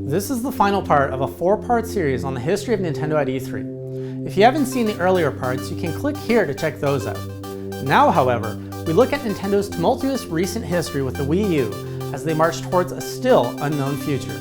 This is the final part of a 4-part series on the history of Nintendo at E3. If you haven't seen the earlier parts, you can click here to check those out. Now, however, we look at Nintendo's tumultuous recent history with the Wii U as they march towards a still unknown future.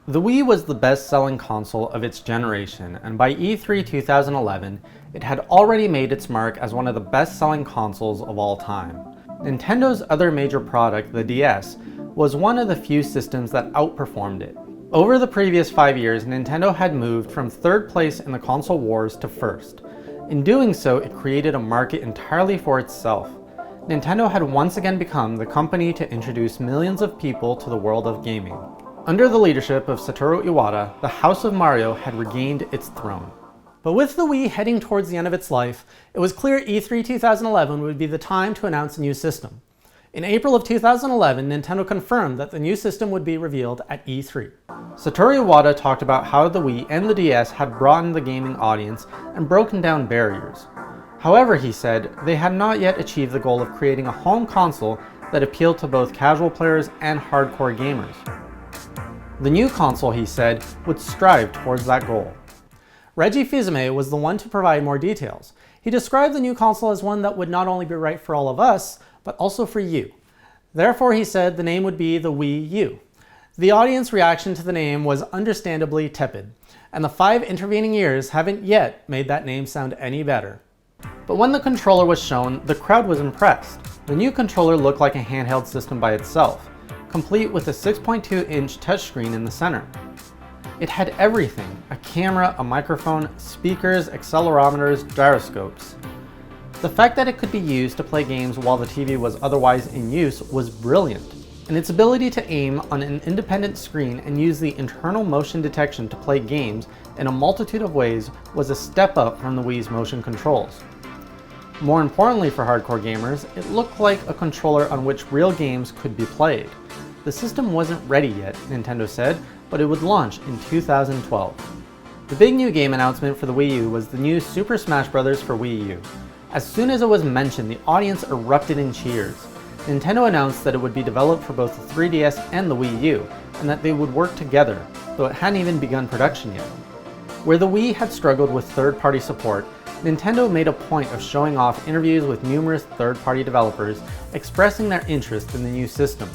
The Wii was the best-selling console of its generation, and by E3 2011, it had already made its mark as one of the best-selling consoles of all time. Nintendo's other major product, the DS, was one of the few systems that outperformed it. Over the previous 5 years, Nintendo had moved from third place in the console wars to first. In doing so, it created a market entirely for itself. Nintendo had once again become the company to introduce millions of people to the world of gaming. Under the leadership of Satoru Iwata, the House of Mario had regained its throne. But with the Wii heading towards the end of its life, it was clear E3 2011 would be the time to announce a new system. In April of 2011, Nintendo confirmed that the new system would be revealed at E3. Satoru Iwata talked about how the Wii and the DS had broadened the gaming audience and broken down barriers. However, he said, they had not yet achieved the goal of creating a home console that appealed to both casual players and hardcore gamers. The new console, he said, would strive towards that goal. Reggie Fils-Aimé was the one to provide more details. He described the new console as one that would not only be right for all of us, but also for you. Therefore, he said the name would be the Wii U. The audience reaction to the name was understandably tepid, and the 5 intervening years haven't yet made that name sound any better. But when the controller was shown, the crowd was impressed. The new controller looked like a handheld system by itself, complete with a 6.2-inch touchscreen in the center. It had everything: a camera, a microphone, speakers, accelerometers, gyroscopes. The fact that it could be used to play games while the TV was otherwise in use was brilliant, and its ability to aim on an independent screen and use the internal motion detection to play games in a multitude of ways was a step up from the Wii's motion controls. More importantly for hardcore gamers, it looked like a controller on which real games could be played. The system wasn't ready yet, Nintendo said, but it would launch in 2012. The big new game announcement for the Wii U was the new Super Smash Bros. For Wii U. As soon as it was mentioned, the audience erupted in cheers. Nintendo announced that it would be developed for both the 3DS and the Wii U, and that they would work together, though it hadn't even begun production yet. Where the Wii had struggled with third-party support, Nintendo made a point of showing off interviews with numerous third-party developers expressing their interest in the new system.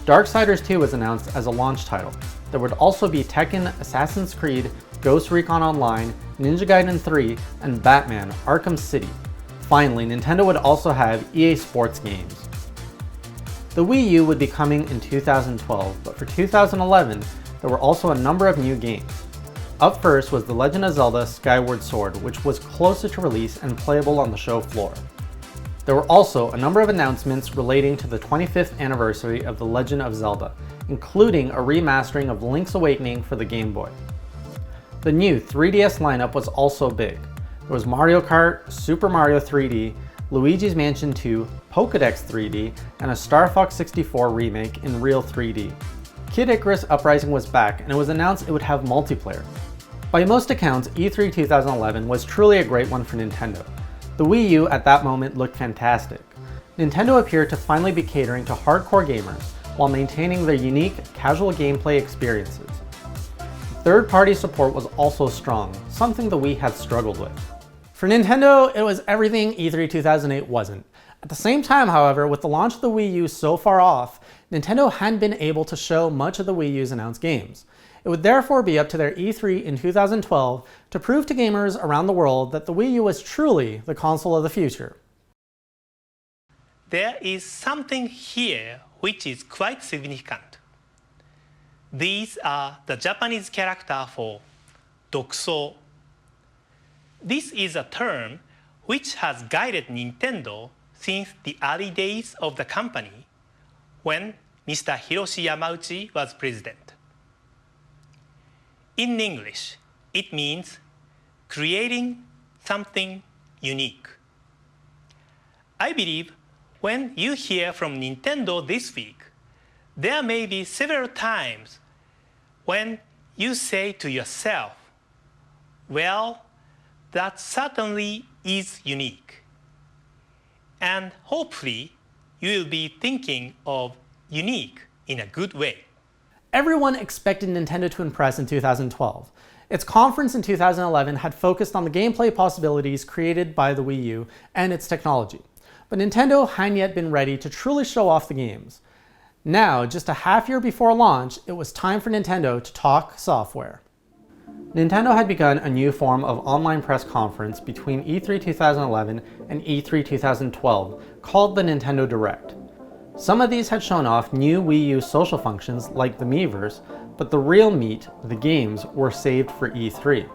Darksiders 2 was announced as a launch title. There would also be Tekken, Assassin's Creed, Ghost Recon Online, Ninja Gaiden 3, and Batman: Arkham City. Finally, Nintendo would also have EA Sports games. The Wii U would be coming in 2012, but for 2011, there were also a number of new games. Up first was The Legend of Zelda Skyward Sword, which was closer to release and playable on the show floor. There were also a number of announcements relating to the 25th anniversary of The Legend of Zelda, including a remastering of Link's Awakening for the Game Boy. The new 3DS lineup was also big. There was Mario Kart, Super Mario 3D, Luigi's Mansion 2, Pokédex 3D, and a Star Fox 64 remake in Real 3D. Kid Icarus Uprising was back, and it was announced it would have multiplayer. By most accounts, E3 2011 was truly a great one for Nintendo. The Wii U at that moment looked fantastic. Nintendo appeared to finally be catering to hardcore gamers while maintaining their unique, casual gameplay experiences. Third-party support was also strong, something the Wii had struggled with. For Nintendo, it was everything E3 2008 wasn't. At the same time, however, with the launch of the Wii U so far off, Nintendo hadn't been able to show much of the Wii U's announced games. It would therefore be up to their E3 in 2012 to prove to gamers around the world that the Wii U was truly the console of the future. There is something here which is quite significant. These are the Japanese character for Dokuso. This is a term which has guided Nintendo since the early days of the company when Mr. Hiroshi Yamauchi was president. In English, it means creating something unique. I believe when you hear from Nintendo this week, there may be several times when you say to yourself, well, that certainly is unique. And hopefully, you will be thinking of unique in a good way. Everyone expected Nintendo to impress in 2012. Its conference in 2011 had focused on the gameplay possibilities created by the Wii U and its technology, but Nintendo hadn't yet been ready to truly show off the games. Now, just a half year before launch, it was time for Nintendo to talk software. Nintendo had begun a new form of online press conference between E3 2011 and E3 2012 called the Nintendo Direct. Some of these had shown off new Wii U social functions like the Miiverse, but the real meat, the games, were saved for E3.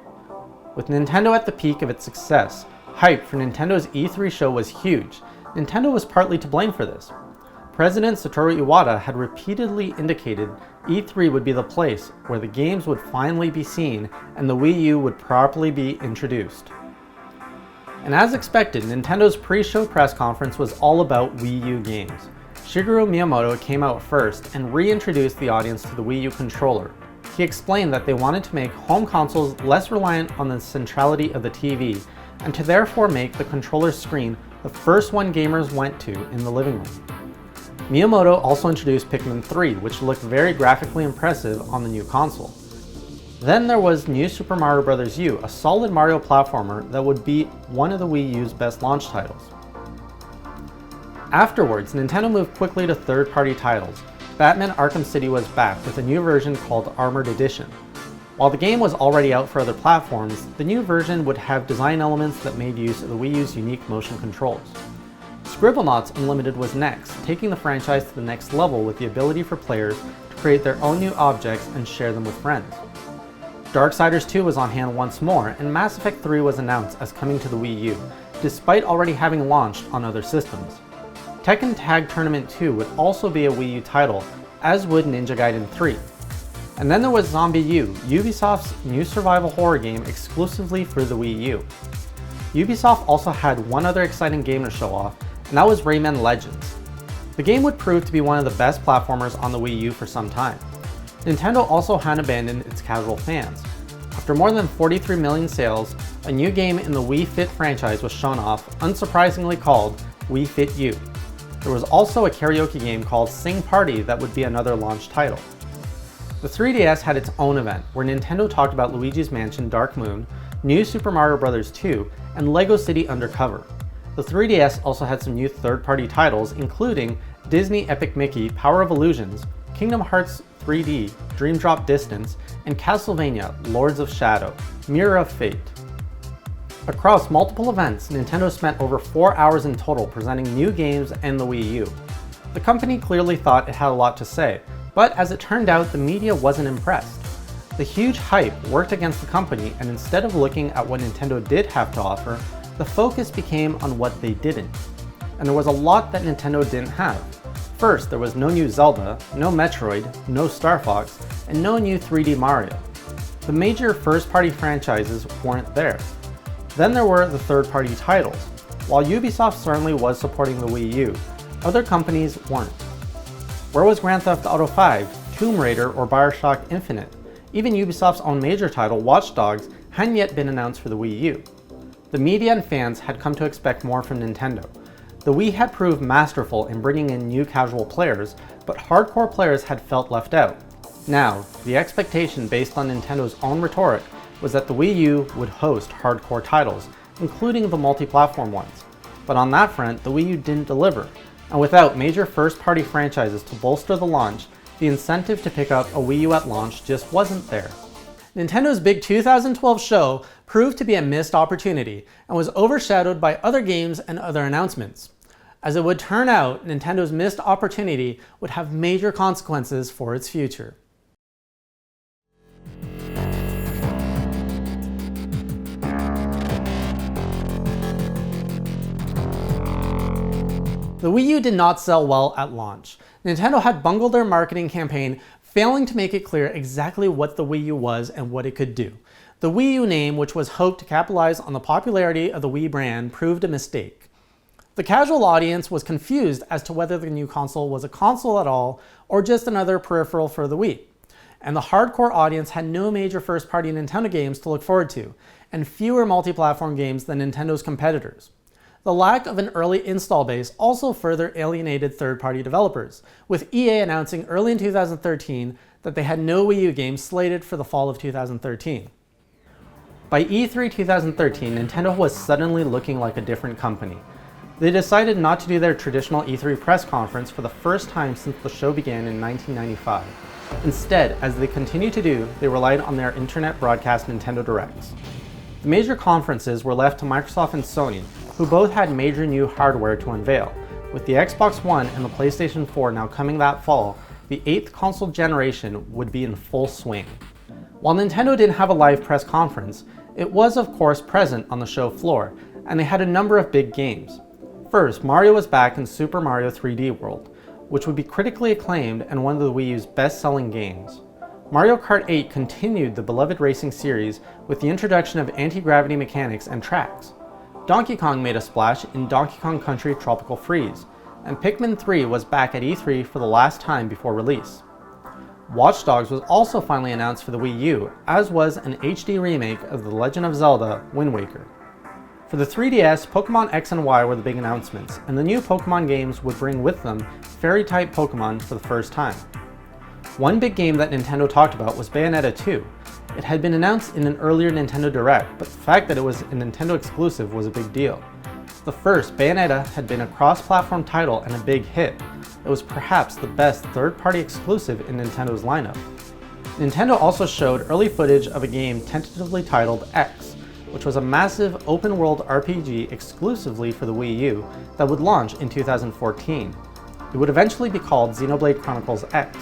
With Nintendo at the peak of its success, hype for Nintendo's E3 show was huge. Nintendo was partly to blame for this. President Satoru Iwata had repeatedly indicated E3 would be the place where the games would finally be seen and the Wii U would properly be introduced. And as expected, Nintendo's pre-show press conference was all about Wii U games. Shigeru Miyamoto came out first and reintroduced the audience to the Wii U controller. He explained that they wanted to make home consoles less reliant on the centrality of the TV, and to therefore make the controller screen the first one gamers went to in the living room. Miyamoto also introduced Pikmin 3, which looked very graphically impressive on the new console. Then there was New Super Mario Bros. U, a solid Mario platformer that would be one of the Wii U's best launch titles. Afterwards, Nintendo moved quickly to third-party titles. Batman Arkham City was back with a new version called Armored Edition. While the game was already out for other platforms, the new version would have design elements that made use of the Wii U's unique motion controls. Scribblenauts Unlimited was next, taking the franchise to the next level with the ability for players to create their own new objects and share them with friends. Darksiders 2 was on hand once more, and Mass Effect 3 was announced as coming to the Wii U, despite already having launched on other systems. Tekken Tag Tournament 2 would also be a Wii U title, as would Ninja Gaiden 3. And then there was Zombie U, Ubisoft's new survival horror game exclusively for the Wii U. Ubisoft also had one other exciting game to show off, and that was Rayman Legends. The game would prove to be one of the best platformers on the Wii U for some time. Nintendo also hadn't abandoned its casual fans. After more than 43 million sales, a new game in the Wii Fit franchise was shown off, unsurprisingly called Wii Fit U. There was also a karaoke game called Sing Party that would be another launch title. The 3DS had its own event, where Nintendo talked about Luigi's Mansion Dark Moon, New Super Mario Bros. 2, and Lego City Undercover. The 3DS also had some new third-party titles, including Disney Epic Mickey Power of Illusions, Kingdom Hearts 3D Dream Drop Distance, and Castlevania Lords of Shadow Mirror of Fate. Across multiple events, Nintendo spent over 4 hours in total presenting new games and the Wii U. The company clearly thought it had a lot to say, but as it turned out, the media wasn't impressed. The huge hype worked against the company, and instead of looking at what Nintendo did have to offer, the focus became on what they didn't. And there was a lot that Nintendo didn't have. First, there was no new Zelda, no Metroid, no Star Fox, and no new 3D Mario. The major first-party franchises weren't there. Then there were the third-party titles. While Ubisoft certainly was supporting the Wii U, other companies weren't. Where was Grand Theft Auto 5, Tomb Raider, or BioShock Infinite? Even Ubisoft's own major title, Watch Dogs, hadn't yet been announced for the Wii U. The media and fans had come to expect more from Nintendo. The Wii had proved masterful in bringing in new casual players, but hardcore players had felt left out. Now, the expectation based on Nintendo's own rhetoric was that the Wii U would host hardcore titles, including the multi-platform ones. But on that front, the Wii U didn't deliver, and without major first-party franchises to bolster the launch, the incentive to pick up a Wii U at launch just wasn't there. Nintendo's big 2012 show proved to be a missed opportunity and was overshadowed by other games and other announcements. As it would turn out, Nintendo's missed opportunity would have major consequences for its future. The Wii U did not sell well at launch. Nintendo had bungled their marketing campaign, failing to make it clear exactly what the Wii U was and what it could do. The Wii U name, which was hoped to capitalize on the popularity of the Wii brand, proved a mistake. The casual audience was confused as to whether the new console was a console at all or just another peripheral for the Wii. and the hardcore audience had no major first-party Nintendo games to look forward to, and fewer multi-platform games than Nintendo's competitors. The lack of an early install base also further alienated third-party developers, with EA announcing early in 2013 that they had no Wii U games slated for the fall of 2013. By E3 2013, Nintendo was suddenly looking like a different company. They decided not to do their traditional E3 press conference for the first time since the show began in 1995. Instead, as they continued to do, they relied on their internet broadcast Nintendo Directs. The major conferences were left to Microsoft and Sony, who both had major new hardware to unveil. With the Xbox One and the PlayStation 4 now coming that fall, the 8th console generation would be in full swing. While Nintendo didn't have a live press conference, it was of course present on the show floor, and they had a number of big games. First, Mario was back in Super Mario 3D World, which would be critically acclaimed and one of the Wii U's best-selling games. Mario Kart 8 continued the beloved racing series with the introduction of anti-gravity mechanics and tracks. Donkey Kong made a splash in Donkey Kong Country Tropical Freeze, and Pikmin 3 was back at E3 for the last time before release. Watch Dogs was also finally announced for the Wii U, as was an HD remake of The Legend of Zelda: Wind Waker. For the 3DS, Pokemon X and Y were the big announcements, and the new Pokemon games would bring with them fairy-type Pokemon for the first time. One big game that Nintendo talked about was Bayonetta 2. It had been announced in an earlier Nintendo Direct, but the fact that it was a Nintendo exclusive was a big deal. The first, Bayonetta, had been a cross-platform title and a big hit. It was perhaps the best third-party exclusive in Nintendo's lineup. Nintendo also showed early footage of a game tentatively titled X, which was a massive open-world RPG exclusively for the Wii U that would launch in 2014. It would eventually be called Xenoblade Chronicles X.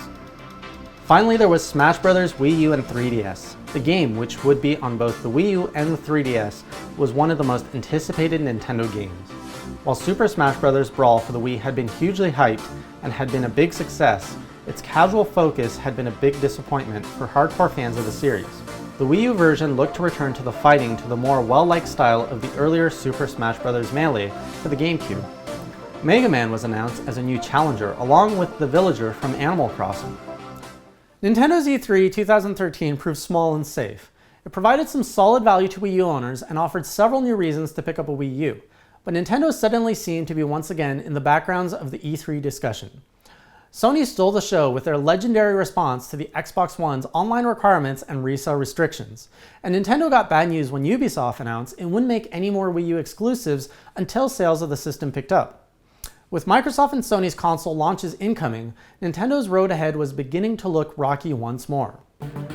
Finally, there was Smash Bros. Wii U and 3DS. The game, which would be on both the Wii U and the 3DS, was one of the most anticipated Nintendo games. While Super Smash Bros. Brawl for the Wii had been hugely hyped and had been a big success, its casual focus had been a big disappointment for hardcore fans of the series. The Wii U version looked to return to the fighting to the more well-liked style of the earlier Super Smash Bros. Melee for the GameCube. Mega Man was announced as a new challenger, along with the villager from Animal Crossing. Nintendo's E3 2013 proved small and safe. It provided some solid value to Wii U owners and offered several new reasons to pick up a Wii U, but Nintendo suddenly seemed to be once again in the backgrounds of the E3 discussion. Sony stole the show with their legendary response to the Xbox One's online requirements and resale restrictions, and Nintendo got bad news when Ubisoft announced it wouldn't make any more Wii U exclusives until sales of the system picked up. With Microsoft and Sony's console launches incoming, Nintendo's road ahead was beginning to look rocky once more.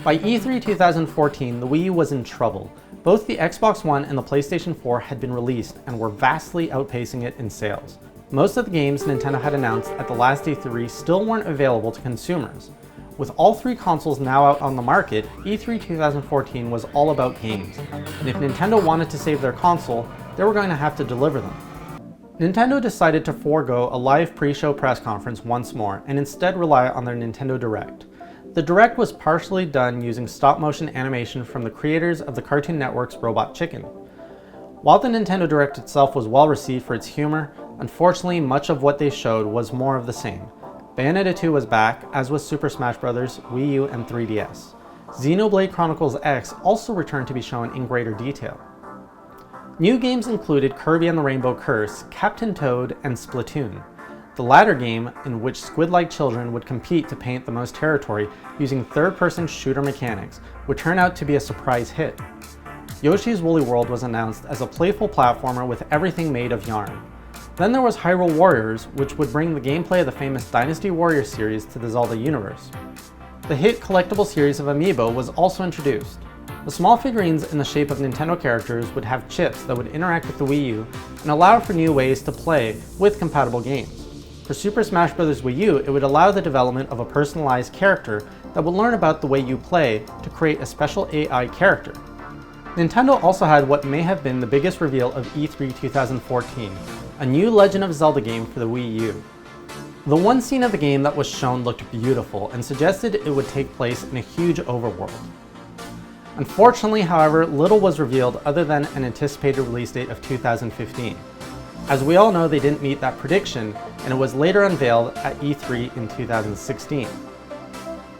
By E3 2014, the Wii U was in trouble. Both the Xbox One and the PlayStation 4 had been released and were vastly outpacing it in sales. Most of the games Nintendo had announced at the last E3 still weren't available to consumers. With all three consoles now out on the market, E3 2014 was all about games, and if Nintendo wanted to save their console, they were going to have to deliver them. Nintendo decided to forego a live pre-show press conference once more and instead rely on their Nintendo Direct. The Direct was partially done using stop-motion animation from the creators of the Cartoon Network's Robot Chicken. While the Nintendo Direct itself was well received for its humor, unfortunately much of what they showed was more of the same. Bayonetta 2 was back, as was Super Smash Bros., Wii U, and 3DS. Xenoblade Chronicles X also returned to be shown in greater detail. New games included Kirby and the Rainbow Curse, Captain Toad, and Splatoon. The latter game, in which squid-like children would compete to paint the most territory using third-person shooter mechanics, would turn out to be a surprise hit. Yoshi's Woolly World was announced as a playful platformer with everything made of yarn. Then there was Hyrule Warriors, which would bring the gameplay of the famous Dynasty Warriors series to the Zelda universe. The hit collectible series of Amiibo was also introduced. The small figurines in the shape of Nintendo characters would have chips that would interact with the Wii U and allow for new ways to play with compatible games. For Super Smash Bros. Wii U, it would allow the development of a personalized character that would learn about the way you play to create a special AI character. Nintendo also had what may have been the biggest reveal of E3 2014, a new Legend of Zelda game for the Wii U. The one scene of the game that was shown looked beautiful and suggested it would take place in a huge overworld. Unfortunately, however, little was revealed other than an anticipated release date of 2015. As we all know, they didn't meet that prediction, and it was later unveiled at E3 in 2016.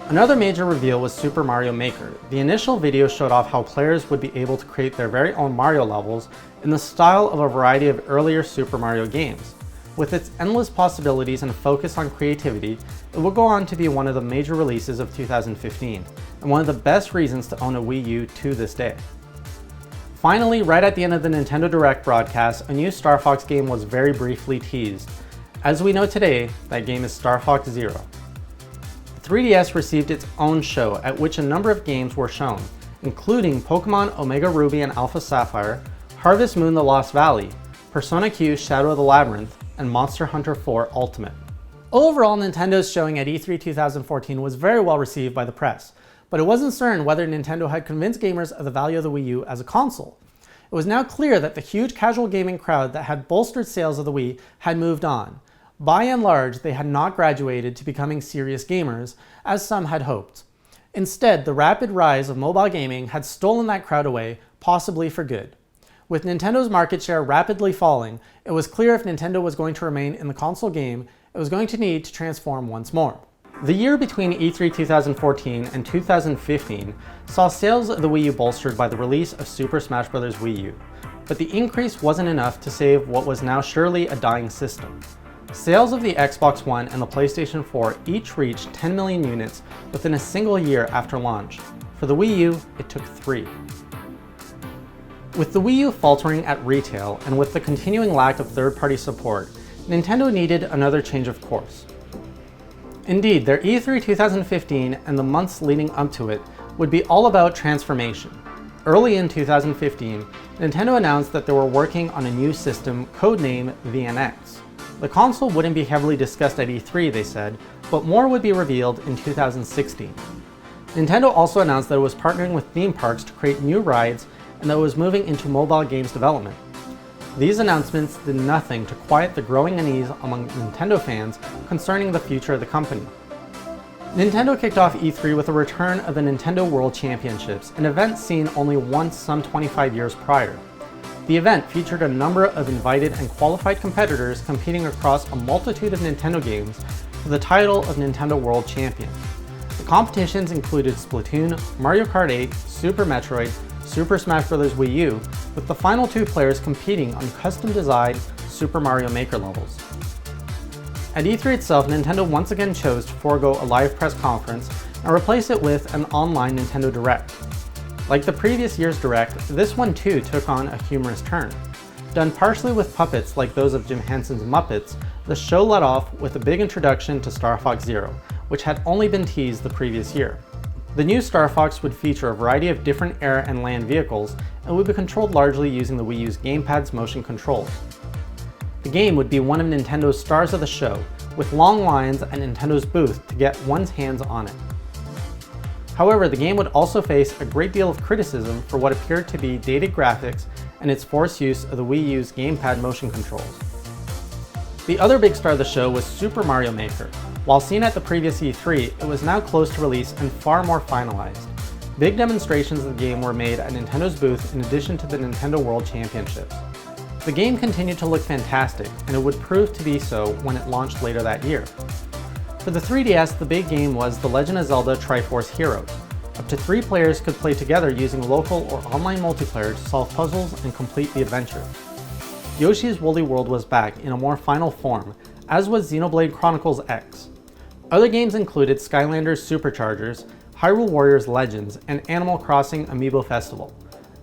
Another major reveal was Super Mario Maker. The initial video showed off how players would be able to create their very own Mario levels in the style of a variety of earlier Super Mario games. With its endless possibilities and focus on creativity, it will go on to be one of the major releases of 2015, and one of the best reasons to own a Wii U to this day. Finally, right at the end of the Nintendo Direct broadcast, a new Star Fox game was very briefly teased. As we know today, that game is Star Fox Zero. The 3DS received its own show at which a number of games were shown, including Pokemon Omega Ruby and Alpha Sapphire, Harvest Moon: The Lost Valley, Persona Q Shadow of the Labyrinth, and Monster Hunter 4 Ultimate. Overall, Nintendo's showing at E3 2014 was very well received by the press, but it wasn't certain whether Nintendo had convinced gamers of the value of the Wii U as a console. It was now clear that the huge casual gaming crowd that had bolstered sales of the Wii had moved on. By and large, they had not graduated to becoming serious gamers, as some had hoped. Instead, the rapid rise of mobile gaming had stolen that crowd away, possibly for good. With Nintendo's market share rapidly falling, it was clear if Nintendo was going to remain in the console game, it was going to need to transform once more. The year between E3 2014 and 2015 saw sales of the Wii U bolstered by the release of Super Smash Bros. Wii U, but the increase wasn't enough to save what was now surely a dying system. Sales of the Xbox One and the PlayStation 4 each reached 10 million units within a single year after launch. For the Wii U, it took 3. With the Wii U faltering at retail and with the continuing lack of third-party support, Nintendo needed another change of course. Indeed, their E3 2015 and the months leading up to it would be all about transformation. Early in 2015, Nintendo announced that they were working on a new system codenamed the NX. The console wouldn't be heavily discussed at E3, they said, but more would be revealed in 2016. Nintendo also announced that it was partnering with theme parks to create new rides and that it was moving into mobile games development. These announcements did nothing to quiet the growing unease among Nintendo fans concerning the future of the company. Nintendo kicked off E3 with a return of the Nintendo World Championships, an event seen only once some 25 years prior. The event featured a number of invited and qualified competitors competing across a multitude of Nintendo games for the title of Nintendo World Champion. The competitions included Splatoon, Mario Kart 8, Super Metroid, Super Smash Bros. Wii U, with the final 2 players competing on custom-designed Super Mario Maker levels. At E3 itself, Nintendo once again chose to forego a live press conference and replace it with an online Nintendo Direct. Like the previous year's Direct, this one too took on a humorous turn. Done partially with puppets like those of Jim Henson's Muppets, the show led off with a big introduction to Star Fox Zero, which had only been teased the previous year. The new Star Fox would feature a variety of different air and land vehicles and would be controlled largely using the Wii U's gamepad's motion controls. The game would be one of Nintendo's stars of the show, with long lines at Nintendo's booth to get one's hands on it. However, the game would also face a great deal of criticism for what appeared to be dated graphics and its forced use of the Wii U's gamepad motion controls. The other big star of the show was Super Mario Maker. While seen at the previous E3, it was now close to release and far more finalized. Big demonstrations of the game were made at Nintendo's booth in addition to the Nintendo World Championships. The game continued to look fantastic, and it would prove to be so when it launched later that year. For the 3DS, the big game was The Legend of Zelda Triforce Heroes. Up to 3 players could play together using local or online multiplayer to solve puzzles and complete the adventure. Yoshi's Woolly World was back in a more final form, as was Xenoblade Chronicles X. Other games included Skylanders Superchargers, Hyrule Warriors Legends, and Animal Crossing Amiibo Festival.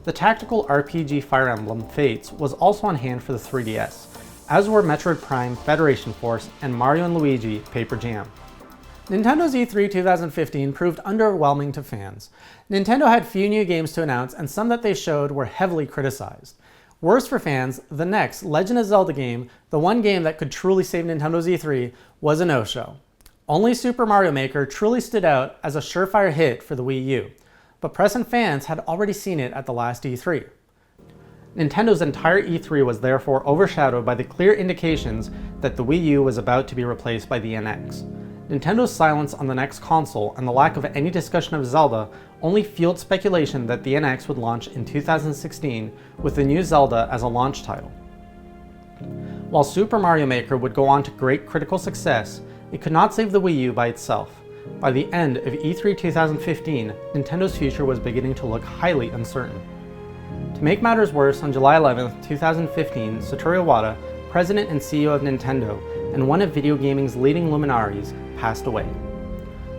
The tactical RPG Fire Emblem Fates was also on hand for the 3DS, as were Metroid Prime Federation Force and Mario & Luigi Paper Jam. Nintendo's E3 2015 proved underwhelming to fans. Nintendo had few new games to announce, and some that they showed were heavily criticized. Worse for fans, the next Legend of Zelda game, the one game that could truly save Nintendo's E3, was a no-show. Only Super Mario Maker truly stood out as a surefire hit for the Wii U, but press and fans had already seen it at the last E3. Nintendo's entire E3 was therefore overshadowed by the clear indications that the Wii U was about to be replaced by the NX. Nintendo's silence on the next console and the lack of any discussion of Zelda only fueled speculation that the NX would launch in 2016 with the new Zelda as a launch title. While Super Mario Maker would go on to great critical success, it could not save the Wii U by itself. By the end of E3 2015, Nintendo's future was beginning to look highly uncertain. To make matters worse, on July 11, 2015, Satoru Iwata, president and CEO of Nintendo, and one of video gaming's leading luminaries, passed away.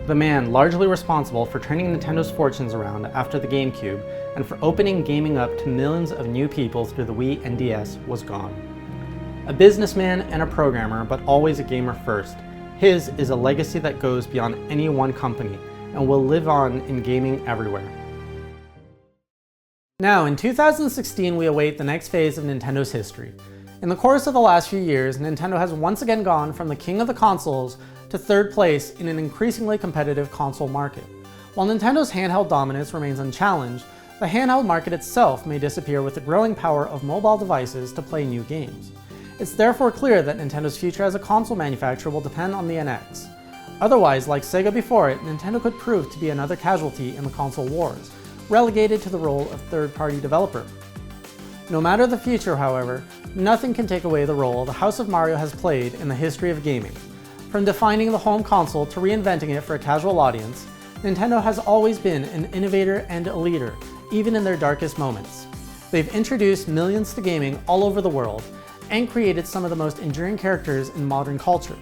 The man largely responsible for turning Nintendo's fortunes around after the GameCube and for opening gaming up to millions of new people through the Wii and DS was gone. A businessman and a programmer, but always a gamer first, his is a legacy that goes beyond any one company and will live on in gaming everywhere. Now, in 2016, we await the next phase of Nintendo's history. In the course of the last few years, Nintendo has once again gone from the king of the consoles to third place in an increasingly competitive console market. While Nintendo's handheld dominance remains unchallenged, the handheld market itself may disappear with the growing power of mobile devices to play new games. It's therefore clear that Nintendo's future as a console manufacturer will depend on the NX. Otherwise, like Sega before it, Nintendo could prove to be another casualty in the console wars, relegated to the role of third-party developer. No matter the future, however, nothing can take away the role the House of Mario has played in the history of gaming. From defining the home console to reinventing it for a casual audience, Nintendo has always been an innovator and a leader, even in their darkest moments. They've introduced millions to gaming all over the world and created some of the most enduring characters in modern culture.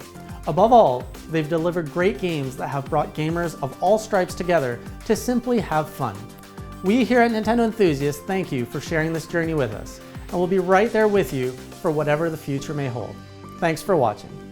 Above all, they've delivered great games that have brought gamers of all stripes together to simply have fun. We here at Nintendo Enthusiast thank you for sharing this journey with us, and we'll be right there with you for whatever the future may hold. Thanks for watching.